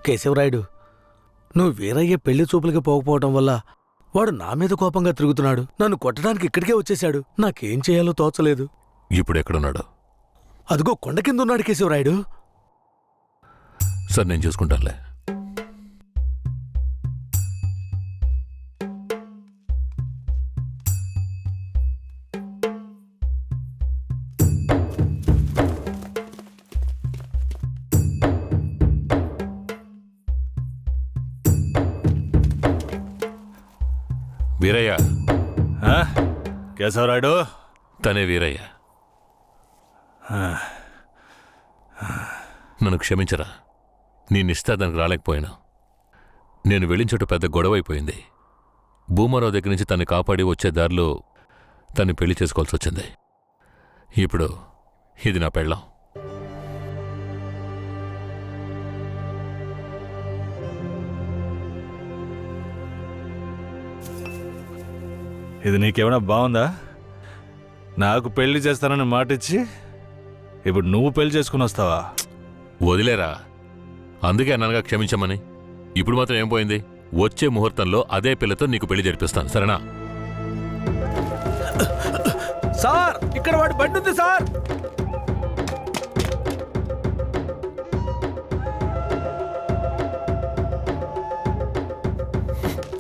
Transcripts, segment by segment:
కేశవరాయుడు, నువ్వు వీరయ్య పెళ్లి చూపులకి పోకపోవటం వల్ల వాడు నా మీద కోపంగా తిరుగుతున్నాడు. నన్ను కొట్టడానికి ఇక్కడికే వచ్చేశాడు. నాకేం చేయాలో తోచలేదు. ఇప్పుడెక్కడున్నాడు? అదిగో కొండ కింద ఉన్నాడు కేశవరాయుడు. సార్, నేను చూసుకుంటానులే. వీరయ్య. కేశవరాయుడు? తనే వీరయ్య. నన్ను క్షమించరా. నీ నిశ్చితార్థానికి రాలేకపోయినా. నేను వెళ్ళిన చోట పెద్ద గొడవైపోయింది. భూమారావు దగ్గర నుంచి తన్ని కాపాడి వచ్చే దారిలో తన్ని పెళ్లి చేసుకోవాల్సి వచ్చింది. ఇప్పుడు ఇది నా పెళ్ళాం. ఇది నీకేమైనా బాగుందా? నాకు పెళ్లి చేస్తానని మాటిచ్చి ఇప్పుడు నువ్వు పెళ్లి చేసుకుని వస్తావా? వదిలేరా. అందుకే అన్నగా క్షమించమని. ఇప్పుడు మాత్రం ఏం పోయింది? వచ్చే ముహూర్తంలో అదే పిల్లతో నీకు పెళ్లి జరిపిస్తాను, సరేనా? సార్, ఇక్కడ వాడి బండి ఉంది సార్.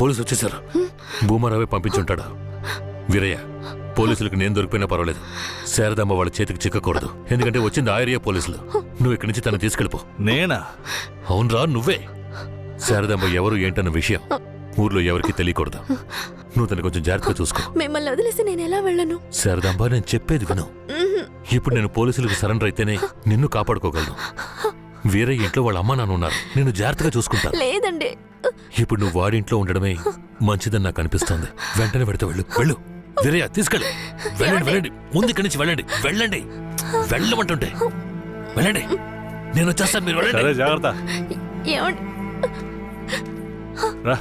పోలీసు వచ్చేసారు. భూమారావే పంపించుంటాడు. వీరయ్య, పోలీసులకు నేను దొరికిపోయినా పర్వాలేదు. శారదమ్మ వాళ్ళ చేతికి చిక్కకూడదు. ఎందుకంటే వచ్చింది ఆ ఏరియా పోలీసులు. నువ్వు ఇక్కడి నుంచి తను తీసుకెళ్ళిపో. నేనా? అవునరా, నువ్వే. శారదమ్మ ఎవరు ఏంటన్న విషయం ఊర్లో ఎవరికి తెలియకూడదు. నువ్వు తను కొంచెం జాగ్రత్తగా చూసుకో. మిమ్మల్ని వదిలేసి నేను ఎలా వెళ్ళను? శారదాంబ, నేను చెప్పేది విను. ఇప్పుడు నేను పోలీసులకు సరెండర్ అయితేనే నిన్ను కాపాడుకోగలను. వీరయ్య ఇంట్లో వాళ్ళ అమ్మ నాన్న ఉన్నారు. నేను జాగ్రత్తగా చూసుకుంటాను. లేదండి, ఇప్పుడు నువ్వు వాడింట్లో ఉండడమే మంచిదని నాకు అనిపిస్తోంది. వెంటనే పెడితే వెళ్ళు. వెళ్ళు వీరయ్య, తీసుకెళ్ళు. వెళ్ళండి, వెళ్ళండి. ముందు ఇక్కడి నుంచి వెళ్ళండి. వెళ్ళండి, వెళ్ళమంటుంటే వెళ్ళండి. నేను వచ్చేస్తాను, మీరు వెళ్ళండి. సరే, జాగ్రత్త. ఏమండి? రా.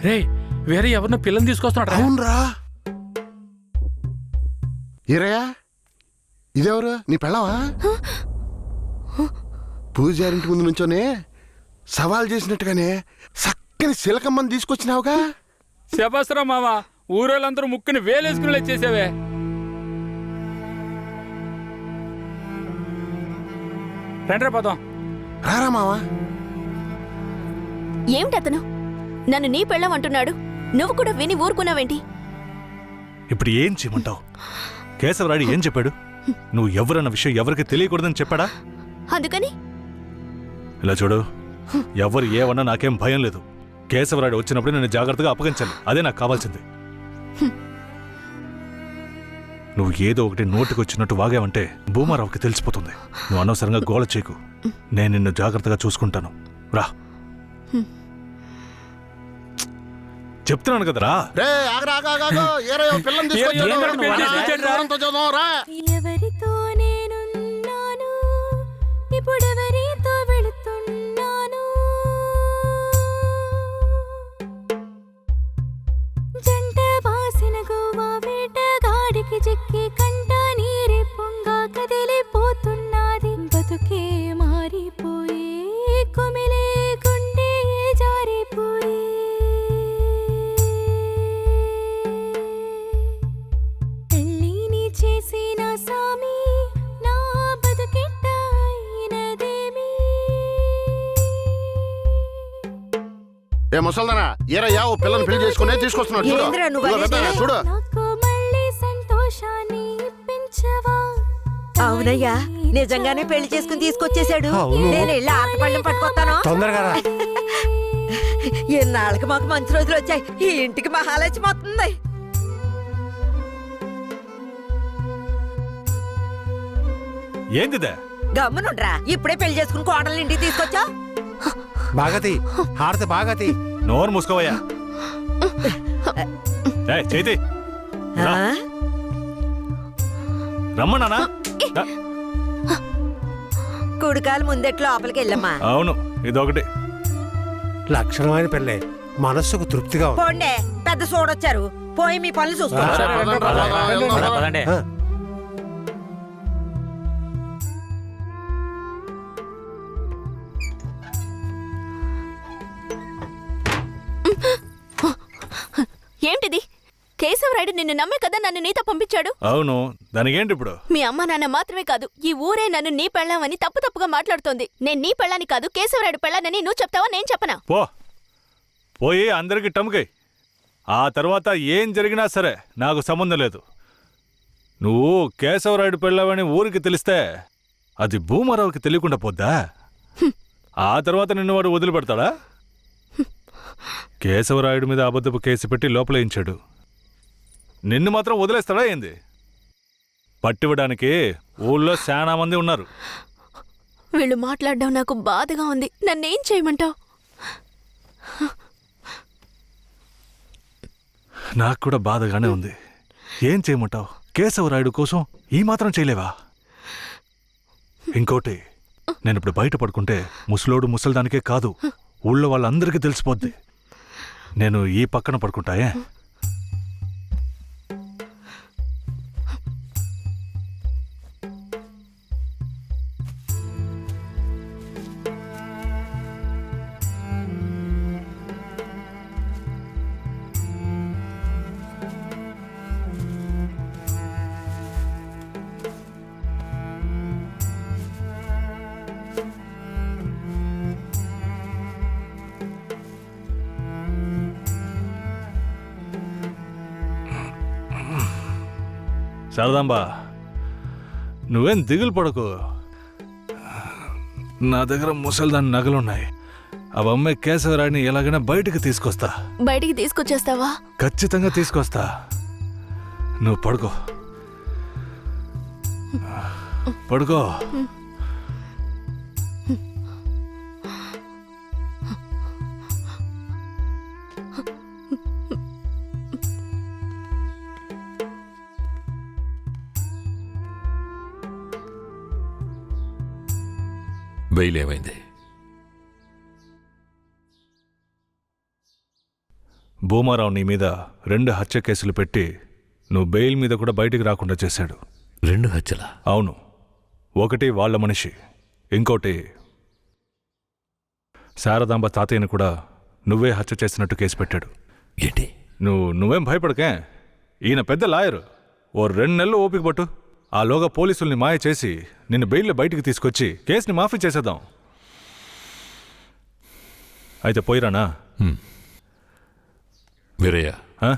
రే, వేరే ఎవరినో పిల్లని తీసుకొస్తున్నాడు. అవునరా. ఈరయ్యా, ఇదెవరు? నీ పెళ్ళవా? పూజారింటి ముందు నుంచోనే సవాల్ చేసినట్టుగానే చక్కని శిలకమ్మని తీసుకొచ్చినావుగా. శబాస్రా మామ, ఊరోళ్ళందరూ ముక్కుని వేలేసుకుని చేసావే. రండ్రా పోదాం. రారా మావా. ఏమిటి అతను నన్ను నీ పెళ్ళం అంటున్నాడు? నువ్వు కూడా విని ఊరుకున్నావేంటి? ఇప్పుడు ఏం చేయమంటావు? కేశవరాయుడు ఏం చెప్పాడు? నువ్వు ఎవరన్న విషయం ఎవరికి తెలియకూడదని చెప్పాడా? అందుకని ఇలా చూడు, ఎవరు ఏమన్నా నాకేం భయం లేదు. కేశవరాయుడు వచ్చినప్పుడు నేను జాగ్రత్తగా అప్పగించాలి. అదే నాకు కావాల్సింది. నువ్వు ఏదో ఒకటి నోటికి వచ్చినట్టు వాగావంటే భూమారావుకి తెలిసిపోతుంది. నువ్వు అనవసరంగా గోల చేయకు. నేను నిన్ను జాగ్రత్తగా చూసుకుంటాను. రా, చెప్తున్నాను కదరా. రే, ఆగరా, ఆగాగాగో. ఈరయ్య పిల్లని తీసుకొచ్చాడు. రా. ఎవరితో నేనున్నాను, ఇప్పుడెవరితో వెళుతున్నాను? జంట బాసిన గోవా వేటగాడికి చిక్కి కంట నీరే పొంగా కదిలిపోతున్నది. బతుకే మారిపోయి కుమిలే గుండె జారిపోయి చేసిన సామి నా బతుకెట్ట అయినదేమి? ఏ ముసల్దానా, ఈరయ్య ఓ పిల్లని పెళ్లి చేసుకునే తీసుకొస్తున్నాడు. చూడు. నాకు మళ్ళీ సంతోషాన్ని ఇప్పించవా? అవునయ్యా, నిజంగానే పెళ్లి చేసుకుని తీసుకొచ్చేసాడు. నేను వెళ్ళి ఆటపళ్ళం పట్టుకొస్తాను. తొందరగా రా. ఎన్నాళ్ళకి మాకు మంచి రోజులు వచ్చాయి. ఈ ఇంటికి మహాలక్ష్మి వస్తుంది. ఏందిదే? గమ్మునుండ్రా, ఇప్పుడే పెళ్లి చేసుకుని కోడలు ఇంటికి తీసుకొచ్చా. బాగతి హారతి బాగతి. నోరు మూసుకోవయ్యా. ఏయ్, చైతి రా. రమ్మన్నానా? కుడికాలు ముందెట్ లోపలికి వెళ్ళమ్మా. అవును, ఇదొకటి. లక్షణమైన పెళ్ళే, మనస్సుకు తృప్తిగా ఉంది. పోండే, పెద్ద చూడొచ్చారు. పోయి మీ పనులు చూసుకోండి. సరే, పదండి. ఆ, ఏంటిది? కేశవరాయుడు నిన్ను నమ్మే కదా నన్ను నీతో పంపించాడు. అవును, దానికేంటి ఇప్పుడు? మీ అమ్మ నాన్న మాత్రమే కాదు, ఈ ఊరే నన్ను నీ పెళ్ళామని తప్పుగా మాట్లాడుతోంది. నేను నీ పెళ్ళాని కాదు, కేశవరాయుడు పెళ్ళానని నువ్వు చెప్తావా, నేను చెప్పనా? పోయి అందరికి టముకై. ఆ తర్వాత ఏం జరిగినా సరే నాకు సంబంధం లేదు. నువ్వు కేశవరాయుడు పెళ్ళావని ఊరికి తెలిస్తే అది భూమారావుకి తెలియకుండా పోద్దా? ఆ తర్వాత నిన్ను వాడు వదిలిపెడతాడా? కేశవరాయుడు మీద అబద్ధపు కేసు పెట్టి లోపలేయించాడు. నిన్ను మాత్రం వదిలేస్తాడా ఏంది? పట్టివ్వడానికి ఊళ్ళో చాలా మంది ఉన్నారు. వీళ్ళు మాట్లాడడం నాకు బాధగా ఉంది. నన్నేం చేయమంటావు? నాకు కూడా బాధగానే ఉంది. ఏం చేయమంటావు? కేశవరాయుడు కోసం ఈ మాత్రం చేయలేవా? ఇంకోటి, నేను ఇప్పుడు బయట పడుకుంటే ముసలోడు ముసలిదానికే కాదు, ఊళ్ళో వాళ్ళందరికీ తెలిసిపోద్ది. నేను ఈ పక్కన పడుకుంటాయే. శారదాంబా, నువ్వేం దిగులు పడకు. నా దగ్గర ముసలిదాని నగలున్నాయి. అవమ్మే కేశవరాయుడిని ఎలాగైనా బయటికి తీసుకొస్తా. బయటికి తీసుకొచ్చేస్తావా? ఖచ్చితంగా తీసుకొస్తా. నువ్వు పడుకో, పడుకో. బెయిల్ ఏమైంది? భూమారావు నీ మీద 2 హత్య కేసులు పెట్టి నువ్వు బెయిల్ మీద కూడా బయటికి రాకుండా చేశాడు. 2 హత్యలా? అవును, ఒకటి వాళ్ళ మనిషి, ఇంకోటి శారదాంబ తాతయ్యని కూడా నువ్వే హత్య చేసినట్టు కేసు పెట్టాడు. ఏంటి? నువ్వేం భయపడకే. ఈయన పెద్ద లాయరు. ఓ 2 నెలలు ఓపిక పట్టు. ఆలోగా పోలీసుల్ని మాయ చేసి నిన్ను బెయిల్లో బయటికి తీసుకొచ్చి కేసుని మాఫీ చేసేద్దాం. అయితే పోయిరానా? వీరయ్య, ఆ?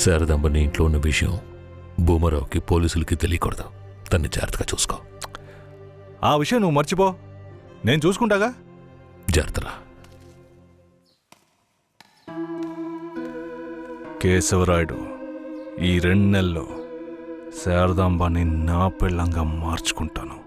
శారదాంబ నీ ఇంట్లో ఉన్న విషయం భూమారావుకి పోలీసులకి తెలియకూడదు. తన్ని జాగ్రత్తగా చూసుకో. ఆ విషయం నువ్వు మర్చిపో, నేను చూసుకుంటాగా. జాగ్రత్తరా. కేశవరాయుడు ఈ 2 నెలల్లో శారదాంబాని నా పెళ్ళంగా మార్చుకుంటాను.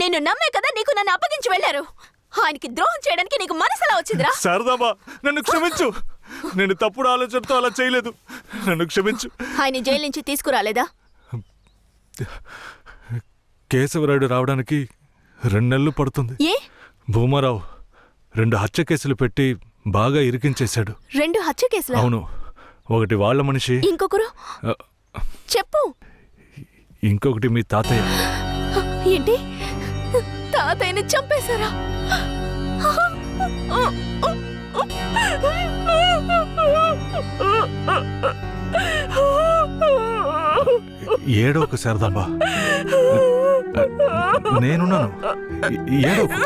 నేను నమ్మే కదా నీకు నన్ను అప్పగించి వెళ్ళారు. ఆయనకి ద్రోహం చేయడానికి నీకు మనసులా వచ్చిందిరా? శారదాబా, నన్ను క్షమించు. నేను తప్పుడు ఆలోచనతో అలా చేయలేదు. నన్ను క్షమించు. ఆయన జైలు నుంచి తీసుకురాలేదా? కేశవరాయుడు రావడానికి 2 నెలలు పడుతుంది. ఏ? భూమారావు 2 హత్య కేసులు పెట్టి బాగా ఇరికించేశాడు. 2 హత్య కేసులా? అవును. ఒకటి వాళ్ళ మనిషి, ఇంకొకరు చెప్పు. ఇంకొకటి మీ తాతయ్య. ఏంటి, తాతయ్యని చంపేశారా? ఏడోకు శారదాంబా, నేనున్నాను. ఏడోకు.